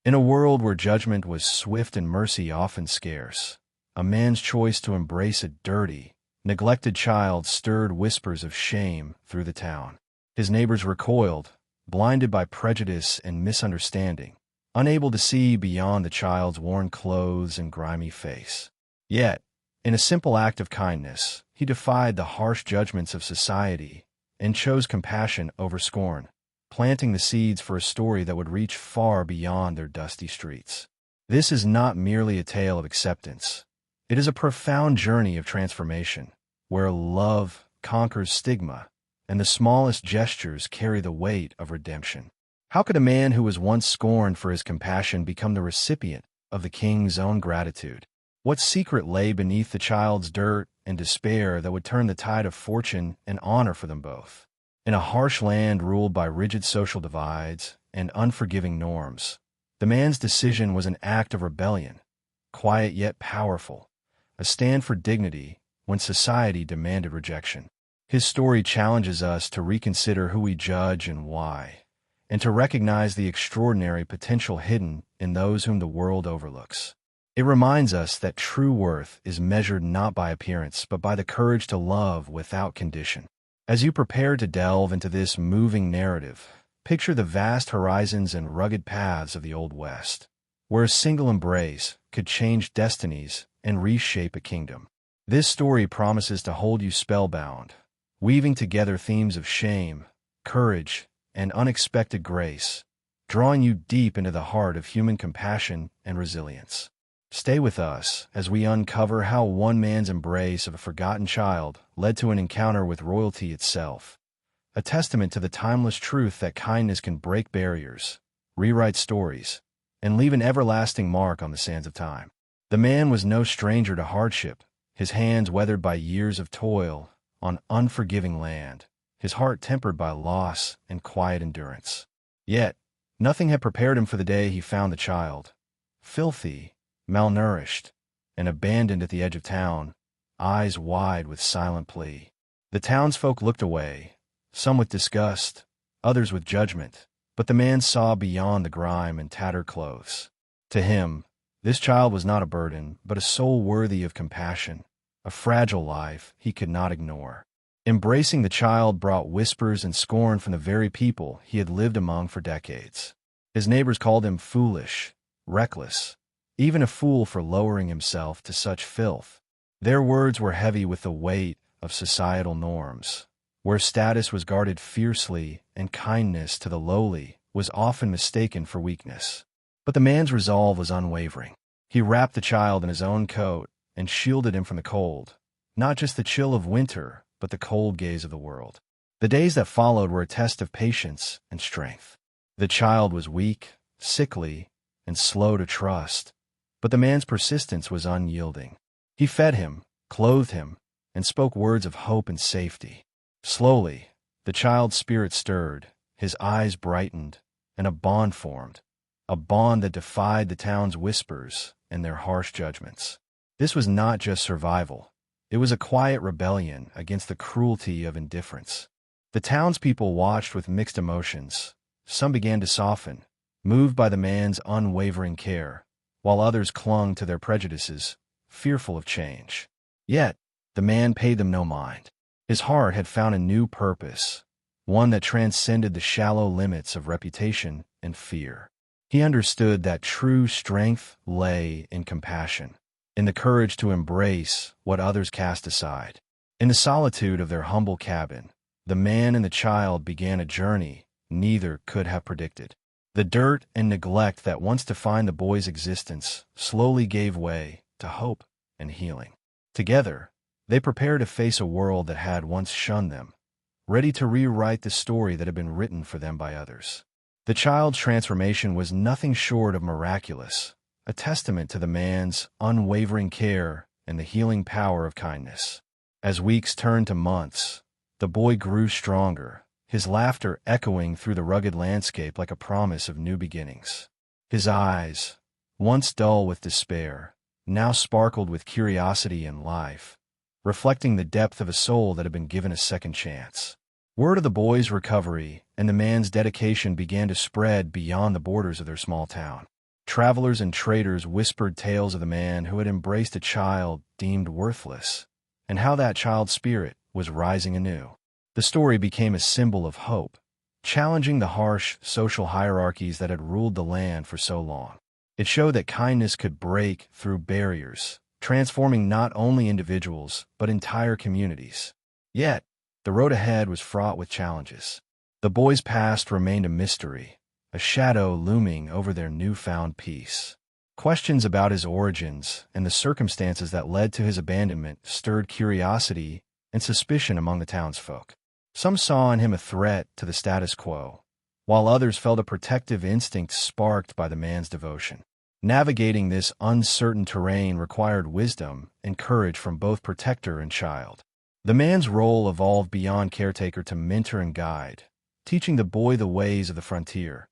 In a world where judgment was swift and mercy often scarce, a man's choice to embrace a dirty, neglected child stirred whispers of shame through the town. His neighbors recoiled, blinded by prejudice and misunderstanding, unable to see beyond the child's worn clothes and grimy face. Yet, in a simple act of kindness, he defied the harsh judgments of society and chose compassion over scorn, planting the seeds for a story that would reach far beyond their dusty streets. This is not merely a tale of acceptance. It is a profound journey of transformation, where love conquers stigma, and the smallest gestures carry the weight of redemption. How could a man who was once scorned for his compassion become the recipient of the king's own gratitude? What secret lay beneath the child's dirt and despair that would turn the tide of fortune and honor for them both? In a harsh land ruled by rigid social divides and unforgiving norms, the man's decision was an act of rebellion, quiet yet powerful, a stand for dignity when society demanded rejection. His story challenges us to reconsider who we judge and why, and to recognize the extraordinary potential hidden in those whom the world overlooks. It reminds us that true worth is measured not by appearance but by the courage to love without condition. As you prepare to delve into this moving narrative, picture the vast horizons and rugged paths of the Old West, where a single embrace could change destinies and reshape a kingdom. This story promises to hold you spellbound, weaving together themes of shame, courage, and unexpected grace, drawing you deep into the heart of human compassion and resilience. Stay with us as we uncover how one man's embrace of a forgotten child led to an encounter with royalty itself, a testament to the timeless truth that kindness can break barriers, rewrite stories, and leave an everlasting mark on the sands of time. The man was no stranger to hardship, his hands weathered by years of toil on unforgiving land, his heart tempered by loss and quiet endurance. Yet, nothing had prepared him for the day he found the child, filthy, malnourished, and abandoned at the edge of town, eyes wide with silent plea. The townsfolk looked away, some with disgust, others with judgment, but the man saw beyond the grime and tattered clothes. To him, this child was not a burden, but a soul worthy of compassion, a fragile life he could not ignore. Embracing the child brought whispers and scorn from the very people he had lived among for decades. His neighbors called him foolish, reckless, even a fool for lowering himself to such filth. Their words were heavy with the weight of societal norms, where status was guarded fiercely and kindness to the lowly was often mistaken for weakness. But the man's resolve was unwavering. He wrapped the child in his own coat and shielded him from the cold, not just the chill of winter, but the cold gaze of the world. The days that followed were a test of patience and strength. The child was weak, sickly, and slow to trust, but the man's persistence was unyielding. He fed him, clothed him, and spoke words of hope and safety. Slowly, the child's spirit stirred, his eyes brightened, and a bond formed, a bond that defied the town's whispers and their harsh judgments. This was not just survival. It was a quiet rebellion against the cruelty of indifference. The townspeople watched with mixed emotions. Some began to soften, moved by the man's unwavering care, while others clung to their prejudices, fearful of change. Yet, the man paid them no mind. His heart had found a new purpose, one that transcended the shallow limits of reputation and fear. He understood that true strength lay in compassion, in the courage to embrace what others cast aside. In the solitude of their humble cabin, the man and the child began a journey neither could have predicted. The dirt and neglect that once defined the boy's existence slowly gave way to hope and healing. Together, they prepared to face a world that had once shunned them, ready to rewrite the story that had been written for them by others. The child's transformation was nothing short of miraculous, a testament to the man's unwavering care and the healing power of kindness. As weeks turned to months, the boy grew stronger, his laughter echoing through the rugged landscape like a promise of new beginnings. His eyes, once dull with despair, now sparkled with curiosity and life, reflecting the depth of a soul that had been given a second chance. Word of the boy's recovery and the man's dedication began to spread beyond the borders of their small town. Travelers and traders whispered tales of the man who had embraced a child deemed worthless, and how that child's spirit was rising anew. The story became a symbol of hope, challenging the harsh social hierarchies that had ruled the land for so long. It showed that kindness could break through barriers, transforming not only individuals but entire communities. Yet, the road ahead was fraught with challenges. The boy's past remained a mystery, a shadow looming over their newfound peace. Questions about his origins and the circumstances that led to his abandonment stirred curiosity and suspicion among the townsfolk. Some saw in him a threat to the status quo, while others felt a protective instinct sparked by the man's devotion. Navigating this uncertain terrain required wisdom and courage from both protector and child. The man's role evolved beyond caretaker to mentor and guide, teaching the boy the ways of the frontier,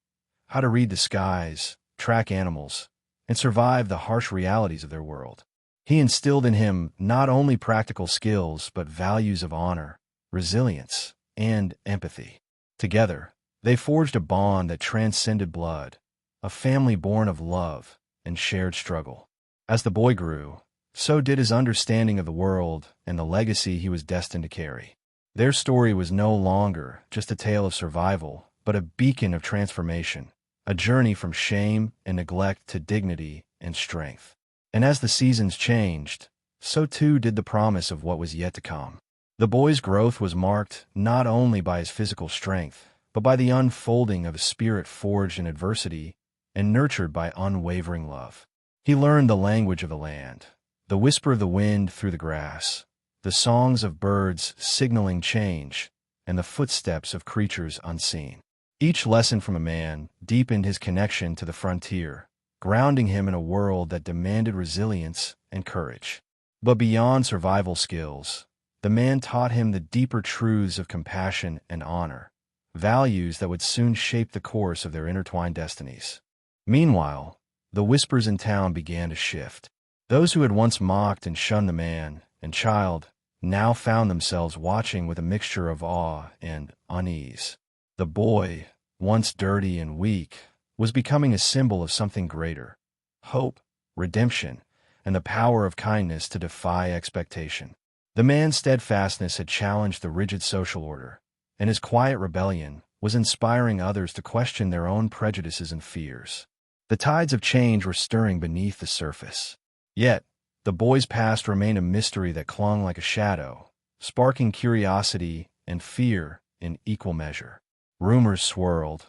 how to read the skies, track animals, and survive the harsh realities of their world. He instilled in him not only practical skills but values of honor, resilience, and empathy. Together, they forged a bond that transcended blood, a family born of love and shared struggle. As the boy grew, so did his understanding of the world and the legacy he was destined to carry. Their story was no longer just a tale of survival, but a beacon of transformation, a journey from shame and neglect to dignity and strength. And as the seasons changed, so too did the promise of what was yet to come. The boy's growth was marked not only by his physical strength, but by the unfolding of a spirit forged in adversity and nurtured by unwavering love. He learned the language of the land, the whisper of the wind through the grass, the songs of birds signaling change, and the footsteps of creatures unseen. Each lesson from a man deepened his connection to the frontier, grounding him in a world that demanded resilience and courage. But beyond survival skills, the man taught him the deeper truths of compassion and honor, values that would soon shape the course of their intertwined destinies. Meanwhile, the whispers in town began to shift. Those who had once mocked and shunned the man and child now found themselves watching with a mixture of awe and unease. The boy, once dirty and weak, was becoming a symbol of something greater: hope, redemption, and the power of kindness to defy expectation. The man's steadfastness had challenged the rigid social order, and his quiet rebellion was inspiring others to question their own prejudices and fears. The tides of change were stirring beneath the surface. Yet, the boy's past remained a mystery that clung like a shadow, sparking curiosity and fear in equal measure. Rumors swirled.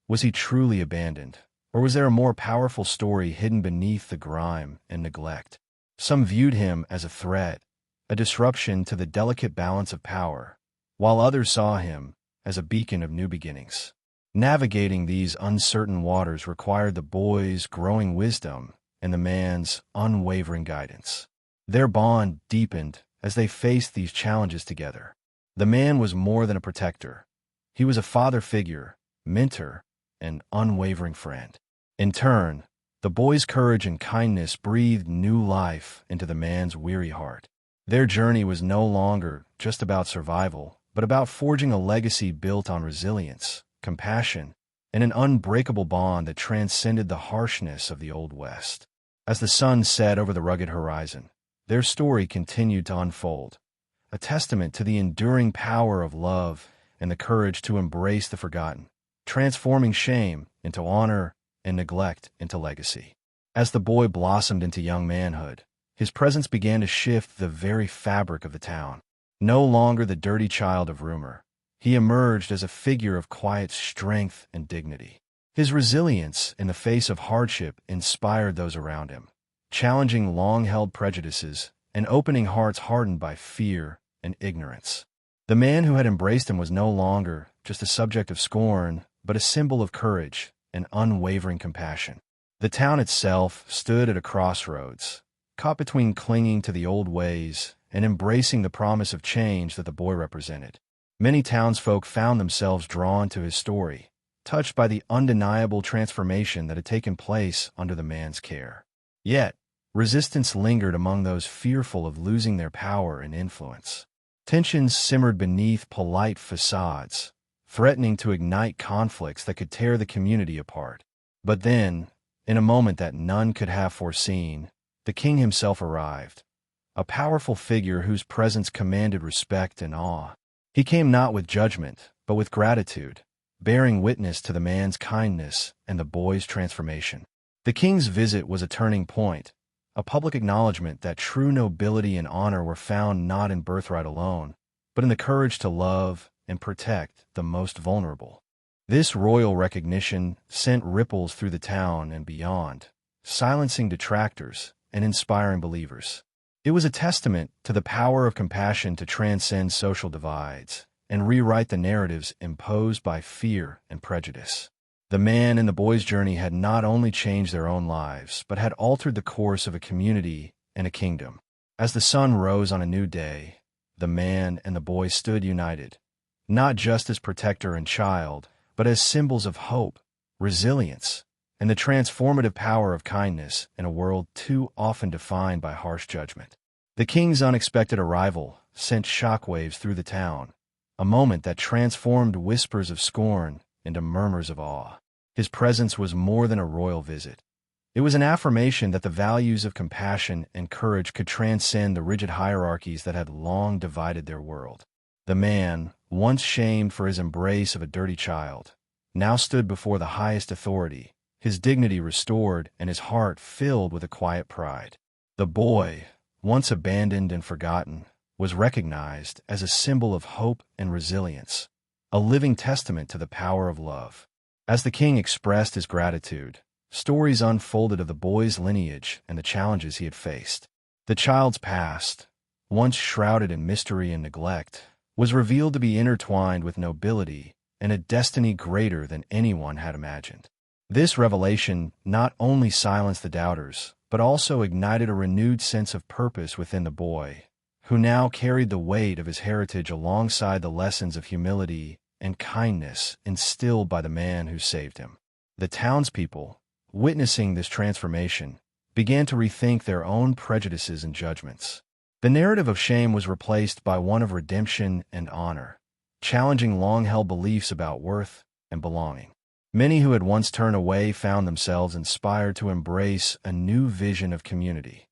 Was he truly abandoned, or was there a more powerful story hidden beneath the grime and neglect? Some viewed him as a threat, a disruption to the delicate balance of power, while others saw him as a beacon of new beginnings. Navigating these uncertain waters required the boy's growing wisdom and the man's unwavering guidance. Their bond deepened as they faced these challenges together. The man was more than a protector. He was a father figure, mentor, and unwavering friend. In turn, the boy's courage and kindness breathed new life into the man's weary heart. Their journey was no longer just about survival, but about forging a legacy built on resilience, compassion, and an unbreakable bond that transcended the harshness of the Old West. As the sun set over the rugged horizon, their story continued to unfold, a testament to the enduring power of love and the courage to embrace the forgotten, transforming shame into honor and neglect into legacy. As the boy blossomed into young manhood, his presence began to shift the very fabric of the town. No longer the dirty child of rumor, he emerged as a figure of quiet strength and dignity. His resilience in the face of hardship inspired those around him, challenging long-held prejudices and opening hearts hardened by fear and ignorance. The man who had embraced him was no longer just a subject of scorn, but a symbol of courage and unwavering compassion. The town itself stood at a crossroads, caught between clinging to the old ways and embracing the promise of change that the boy represented. Many townsfolk found themselves drawn to his story, touched by the undeniable transformation that had taken place under the man's care. Yet, resistance lingered among those fearful of losing their power and influence. Tensions simmered beneath polite facades, threatening to ignite conflicts that could tear the community apart. But then, In a moment that none could have foreseen, the king himself arrived, a powerful figure whose presence commanded respect and awe. He came not with judgment, but with gratitude, bearing witness to the man's kindness and the boy's transformation. The king's visit was a turning point, a public acknowledgment that true nobility and honor were found not in birthright alone, but in the courage to love and protect the most vulnerable. This royal recognition sent ripples through the town and beyond, silencing detractors and inspiring believers. It was a testament to the power of compassion to transcend social divides and rewrite the narratives imposed by fear and prejudice. The man and the boy's journey had not only changed their own lives, but had altered the course of a community and a kingdom. As the sun rose on a new day, the man and the boy stood united, not just as protector and child, but as symbols of hope, resilience, and the transformative power of kindness in a world too often defined by harsh judgment. The king's unexpected arrival sent shockwaves through the town, a moment that transformed whispers of scorn into murmurs of awe. His presence was more than a royal visit. It was an affirmation that the values of compassion and courage could transcend the rigid hierarchies that had long divided their world. The man, once shamed for his embrace of a dirty child, now stood before the highest authority, his dignity restored and his heart filled with a quiet pride. The boy, once abandoned and forgotten, was recognized as a symbol of hope and resilience, a living testament to the power of love. As the king expressed his gratitude, stories unfolded of the boy's lineage and the challenges he had faced. The child's past, once shrouded in mystery and neglect, was revealed to be intertwined with nobility and a destiny greater than anyone had imagined. This revelation not only silenced the doubters, but also ignited a renewed sense of purpose within the boy, who now carried the weight of his heritage alongside the lessons of humility and kindness instilled by the man who saved him. The townspeople, witnessing this transformation, began to rethink their own prejudices and judgments. The narrative of shame was replaced by one of redemption and honor, challenging long-held beliefs about worth and belonging. Many who had once turned away found themselves inspired to embrace a new vision of community,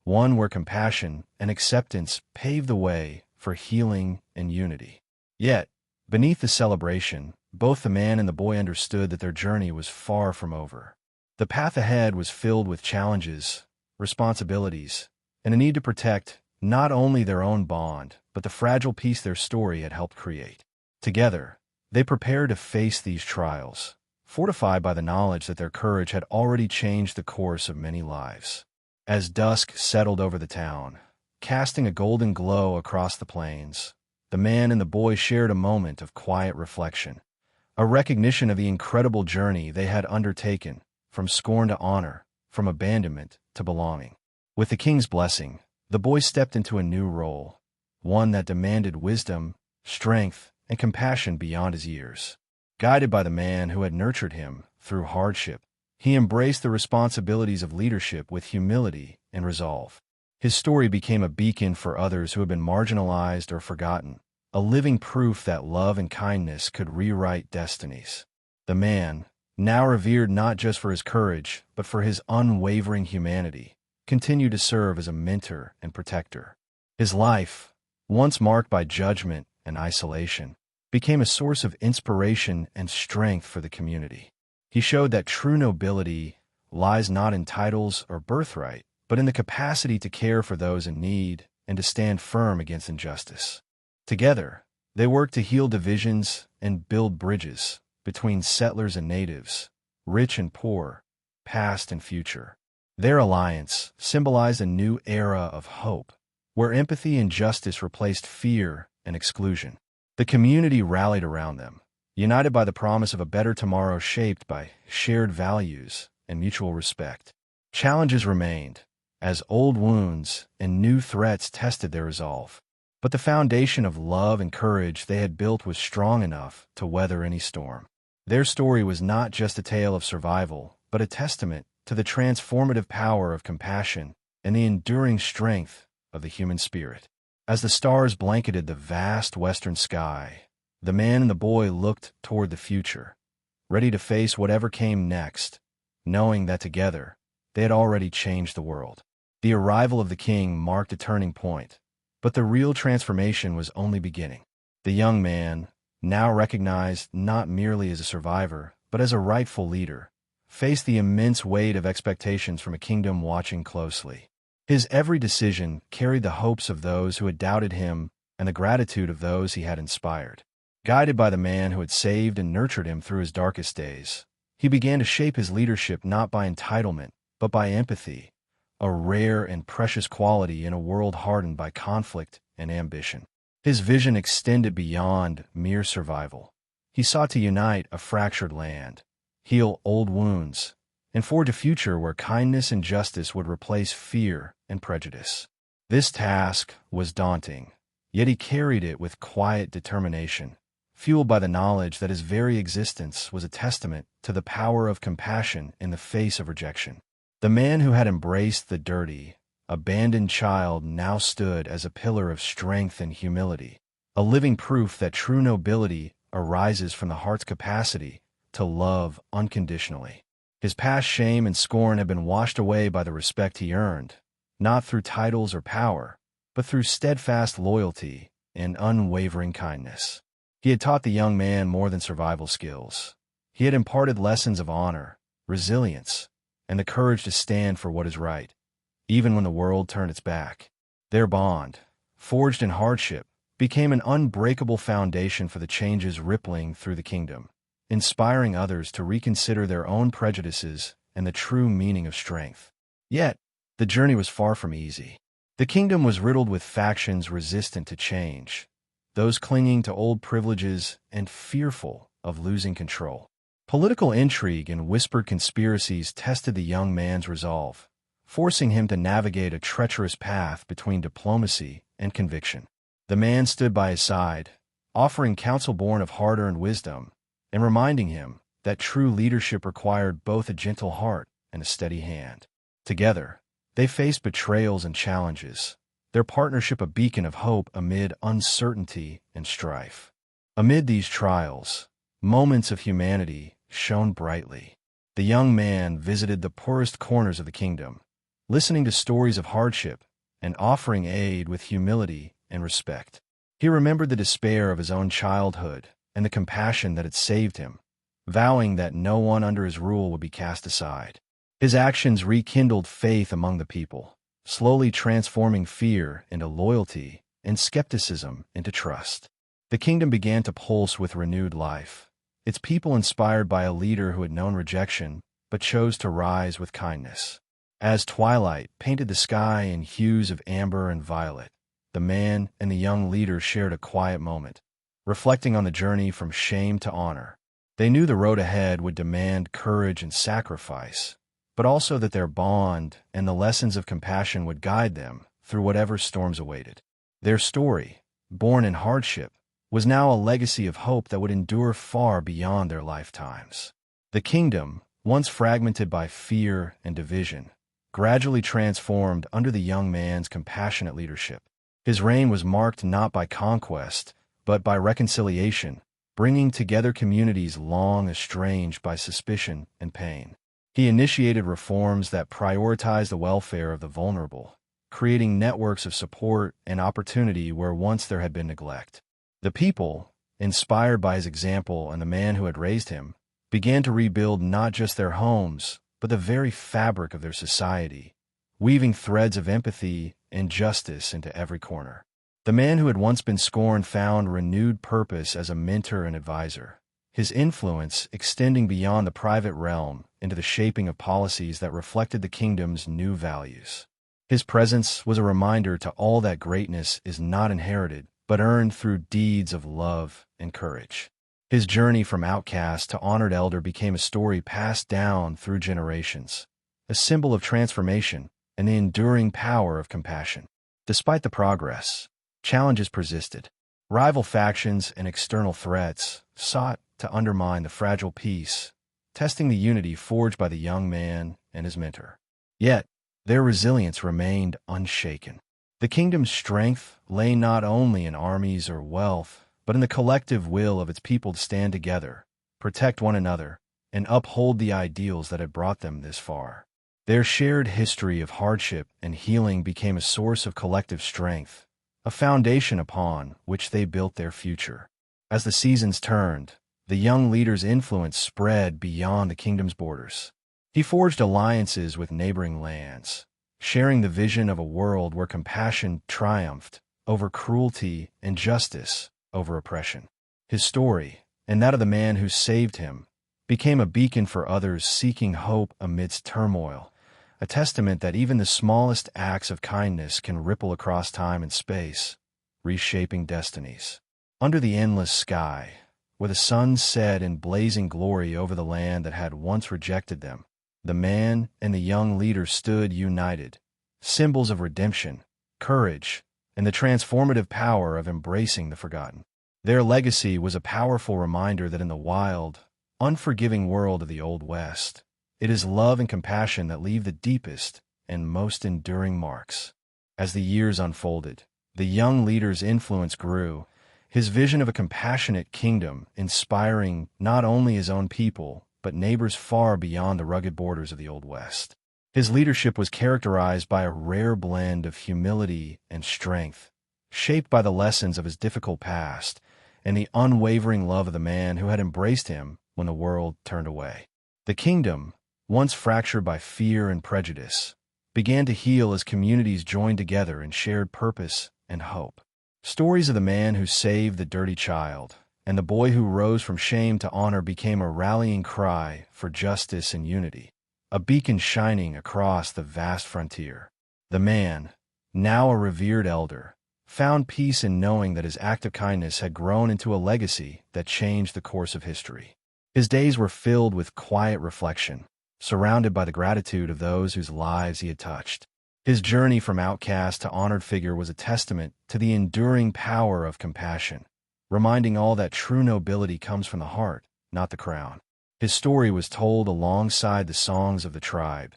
one where compassion and acceptance paved the way for healing and unity. Yet, beneath the celebration, both the man and the boy understood that their journey was far from over. The path ahead was filled with challenges, responsibilities, and a need to protect not only their own bond, but the fragile peace their story had helped create. Together, they prepared to face these trials, fortified by the knowledge that their courage had already changed the course of many lives. As dusk settled over the town, casting a golden glow across the plains, the man and the boy shared a moment of quiet reflection, a recognition of the incredible journey they had undertaken, from scorn to honor, from abandonment to belonging. With the king's blessing, the boy stepped into a new role, one that demanded wisdom, strength, and compassion beyond his years. Guided by the man who had nurtured him through hardship, he embraced the responsibilities of leadership with humility and resolve. His story became a beacon for others who had been marginalized or forgotten, a living proof that love and kindness could rewrite destinies. The man, now revered not just for his courage, but for his unwavering humanity, continued to serve as a mentor and protector. His life, once marked by judgment and isolation, became a source of inspiration and strength for the community. He showed that true nobility lies not in titles or birthright, but in the capacity to care for those in need and to stand firm against injustice. Together, they worked to heal divisions and build bridges between settlers and natives, rich and poor, past and future. Their alliance symbolized a new era of hope, where empathy and justice replaced fear and exclusion. The community rallied around them, united by the promise of a better tomorrow shaped by shared values and mutual respect. Challenges remained, as old wounds and new threats tested their resolve. But the foundation of love and courage they had built was strong enough to weather any storm. Their story was not just a tale of survival, but a testament to the transformative power of compassion and the enduring strength of the human spirit. As the stars blanketed the vast western sky, the man and the boy looked toward the future, ready to face whatever came next, knowing that together, they had already changed the world. The arrival of the king marked a turning point, but the real transformation was only beginning. The young man, now recognized not merely as a survivor, but as a rightful leader, faced the immense weight of expectations from a kingdom watching closely. His every decision carried the hopes of those who had doubted him and the gratitude of those he had inspired. Guided by the man who had saved and nurtured him through his darkest days, he began to shape his leadership not by entitlement, but by empathy, a rare and precious quality in a world hardened by conflict and ambition. His vision extended beyond mere survival. He sought to unite a fractured land, heal old wounds, and forge a future where kindness and justice would replace fear and prejudice. This task was daunting, yet he carried it with quiet determination, fueled by the knowledge that his very existence was a testament to the power of compassion in the face of rejection. The man who had embraced the dirty, abandoned child now stood as a pillar of strength and humility, a living proof that true nobility arises from the heart's capacity to love unconditionally. His past shame and scorn had been washed away by the respect he earned, not through titles or power, but through steadfast loyalty and unwavering kindness. He had taught the young man more than survival skills. He had imparted lessons of honor, resilience, and the courage to stand for what is right, even when the world turned its back. Their bond, forged in hardship, became an unbreakable foundation for the changes rippling through the kingdom, inspiring others to reconsider their own prejudices and the true meaning of strength. Yet, the journey was far from easy. The kingdom was riddled with factions resistant to change, those clinging to old privileges and fearful of losing control. Political intrigue and whispered conspiracies tested the young man's resolve, forcing him to navigate a treacherous path between diplomacy and conviction. The man stood by his side, offering counsel born of hard-earned wisdom, and reminding him that true leadership required both a gentle heart and a steady hand. Together, they faced betrayals and challenges, their partnership a beacon of hope amid uncertainty and strife. Amid these trials, moments of humanity shone brightly. The young man visited the poorest corners of the kingdom, listening to stories of hardship and offering aid with humility and respect. He remembered the despair of his own childhood and the compassion that had saved him, vowing that no one under his rule would be cast aside. His actions rekindled faith among the people, slowly transforming fear into loyalty and skepticism into trust. The kingdom began to pulse with renewed life, its people inspired by a leader who had known rejection but chose to rise with kindness. As twilight painted the sky in hues of amber and violet, the man and the young leader shared a quiet moment, reflecting on the journey from shame to honor. They knew the road ahead would demand courage and sacrifice, but also that their bond and the lessons of compassion would guide them through whatever storms awaited. Their story, born in hardship, was now a legacy of hope that would endure far beyond their lifetimes. The kingdom, once fragmented by fear and division, gradually transformed under the young man's compassionate leadership. His reign was marked not by conquest, but by reconciliation, bringing together communities long estranged by suspicion and pain. He initiated reforms that prioritized the welfare of the vulnerable, creating networks of support and opportunity where once there had been neglect. The people, inspired by his example and the man who had raised him, began to rebuild not just their homes, but the very fabric of their society, weaving threads of empathy and justice into every corner. The man who had once been scorned found renewed purpose as a mentor and advisor, his influence extending beyond the private realm into the shaping of policies that reflected the kingdom's new values. His presence was a reminder to all that greatness is not inherited, but earned through deeds of love and courage. His journey from outcast to honored elder became a story passed down through generations, a symbol of transformation and the enduring power of compassion. Despite the progress, challenges persisted. Rival factions and external threats sought to undermine the fragile peace, testing the unity forged by the young man and his mentor. Yet, their resilience remained unshaken. The kingdom's strength lay not only in armies or wealth, but in the collective will of its people to stand together, protect one another, and uphold the ideals that had brought them this far. Their shared history of hardship and healing became a source of collective strength, a foundation upon which they built their future. As the seasons turned, the young leader's influence spread beyond the kingdom's borders. He forged alliances with neighboring lands, sharing the vision of a world where compassion triumphed over cruelty and justice over oppression. His story, and that of the man who saved him, became a beacon for others seeking hope amidst turmoil, a testament that even the smallest acts of kindness can ripple across time and space, reshaping destinies. Under the endless sky, where the sun set in blazing glory over the land that had once rejected them, the man and the young leader stood united, symbols of redemption, courage, and the transformative power of embracing the forgotten. Their legacy was a powerful reminder that in the wild, unforgiving world of the Old West, it is love and compassion that leave the deepest and most enduring marks. As the years unfolded, the young leader's influence grew, his vision of a compassionate kingdom inspiring not only his own people, but neighbors far beyond the rugged borders of the Old West. His leadership was characterized by a rare blend of humility and strength, shaped by the lessons of his difficult past and the unwavering love of the man who had embraced him when the world turned away. The kingdom, once fractured by fear and prejudice, began to heal as communities joined together in shared purpose and hope. Stories of the man who saved the dirty child and the boy who rose from shame to honor became a rallying cry for justice and unity, a beacon shining across the vast frontier. The man, now a revered elder, found peace in knowing that his act of kindness had grown into a legacy that changed the course of history. His days were filled with quiet reflection, surrounded by the gratitude of those whose lives he had touched. His journey from outcast to honored figure was a testament to the enduring power of compassion, reminding all that true nobility comes from the heart, not the crown. His story was told alongside the songs of the tribe,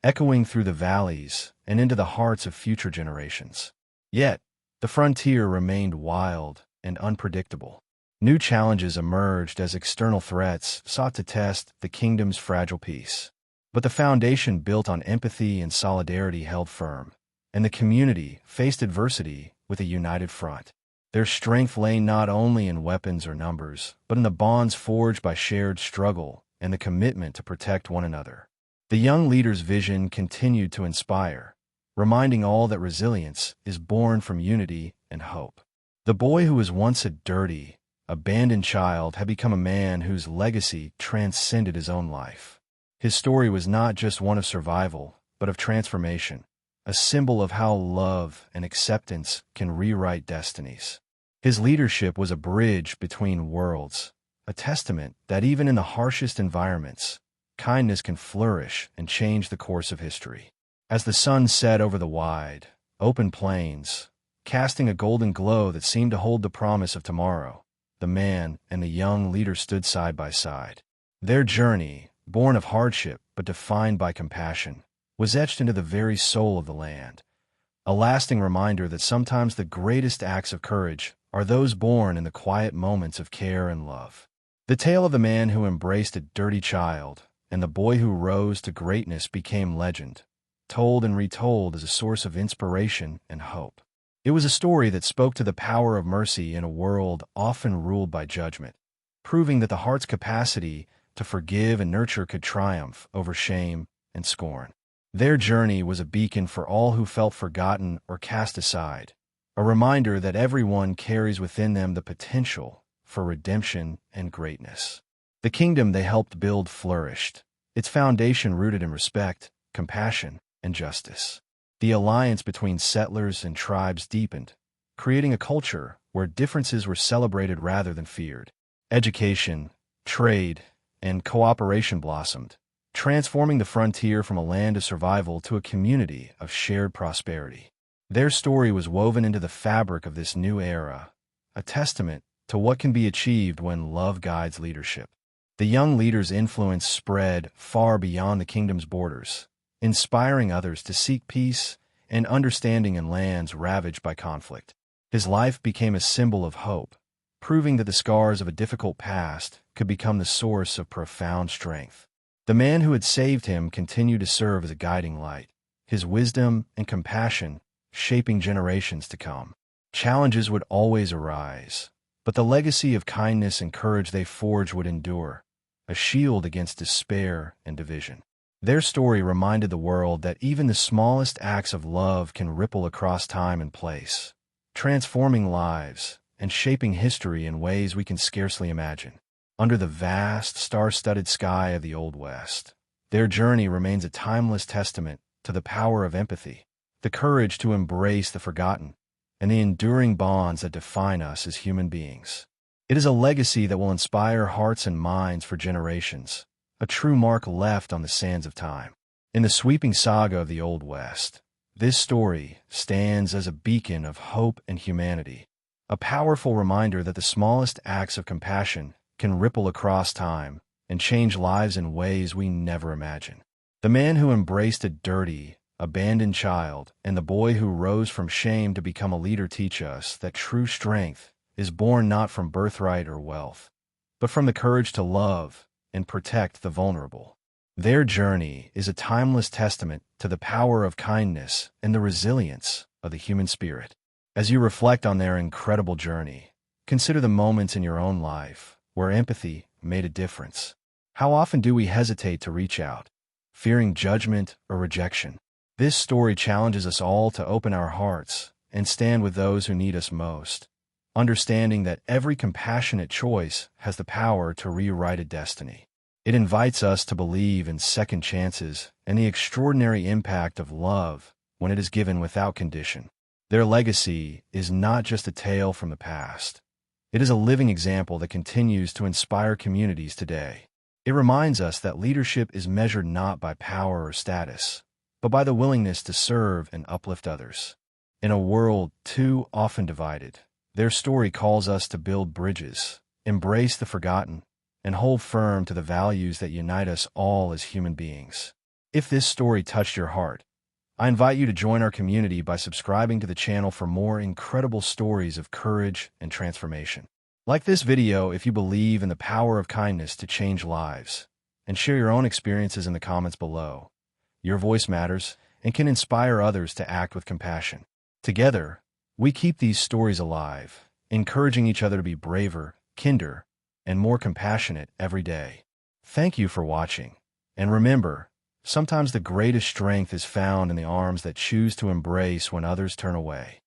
echoing through the valleys and into the hearts of future generations. Yet, the frontier remained wild and unpredictable. New challenges emerged as external threats sought to test the kingdom's fragile peace. But the foundation built on empathy and solidarity held firm, and the community faced adversity with a united front. Their strength lay not only in weapons or numbers, but in the bonds forged by shared struggle and the commitment to protect one another. The young leader's vision continued to inspire, reminding all that resilience is born from unity and hope. The boy who was once a dirty, abandoned child had become a man whose legacy transcended his own life. His story was not just one of survival, but of transformation, a symbol of how love and acceptance can rewrite destinies. His leadership was a bridge between worlds, a testament that even in the harshest environments, kindness can flourish and change the course of history. As the sun set over the wide, open plains, casting a golden glow that seemed to hold the promise of tomorrow, the man and the young leader stood side by side. Their journey, born of hardship but defined by compassion, was etched into the very soul of the land, a lasting reminder that sometimes the greatest acts of courage are those born in the quiet moments of care and love. The tale of the man who embraced a dirty child and the boy who rose to greatness became legend, told and retold as a source of inspiration and hope. It was a story that spoke to the power of mercy in a world often ruled by judgment, proving that the heart's capacity to forgive and nurture could triumph over shame and scorn. Their journey was a beacon for all who felt forgotten or cast aside, a reminder that everyone carries within them the potential for redemption and greatness. The kingdom they helped build flourished, its foundation rooted in respect, compassion, and justice. The alliance between settlers and tribes deepened, creating a culture where differences were celebrated rather than feared. Education, trade, and cooperation blossomed, transforming the frontier from a land of survival to a community of shared prosperity. Their story was woven into the fabric of this new era, a testament to what can be achieved when love guides leadership. The young leader's influence spread far beyond the kingdom's borders, inspiring others to seek peace and understanding in lands ravaged by conflict. His life became a symbol of hope, proving that the scars of a difficult past could become the source of profound strength. The man who had saved him continued to serve as a guiding light, his wisdom and compassion shaping generations to come. Challenges would always arise, but the legacy of kindness and courage they forged would endure, a shield against despair and division. Their story reminded the world that even the smallest acts of love can ripple across time and place, transforming lives and shaping history in ways we can scarcely imagine. Under the vast, star-studded sky of the Old West, their journey remains a timeless testament to the power of empathy, the courage to embrace the forgotten, and the enduring bonds that define us as human beings. It is a legacy that will inspire hearts and minds for generations, a true mark left on the sands of time. In the sweeping saga of the Old West, this story stands as a beacon of hope and humanity, a powerful reminder that the smallest acts of compassion can ripple across time and change lives in ways we never imagined. The man who embraced a dirty, abandoned child and the boy who rose from shame to become a leader teach us that true strength is born not from birthright or wealth, but from the courage to love and protect the vulnerable. Their journey is a timeless testament to the power of kindness and the resilience of the human spirit. As you reflect on their incredible journey, consider the moments in your own life where empathy made a difference. How often do we hesitate to reach out, fearing judgment or rejection? This story challenges us all to open our hearts and stand with those who need us most, understanding that every compassionate choice has the power to rewrite a destiny. It invites us to believe in second chances and the extraordinary impact of love when it is given without condition. Their legacy is not just a tale from the past. It is a living example that continues to inspire communities today. It reminds us that leadership is measured not by power or status, but by the willingness to serve and uplift others. In a world too often divided, their story calls us to build bridges, embrace the forgotten, and hold firm to the values that unite us all as human beings. If this story touched your heart, I invite you to join our community by subscribing to the channel for more incredible stories of courage and transformation. Like this video if you believe in the power of kindness to change lives, and share your own experiences in the comments below. Your voice matters and can inspire others to act with compassion. Together, we keep these stories alive, encouraging each other to be braver, kinder, and more compassionate every day. Thank you for watching, and remember, sometimes the greatest strength is found in the arms that choose to embrace when others turn away.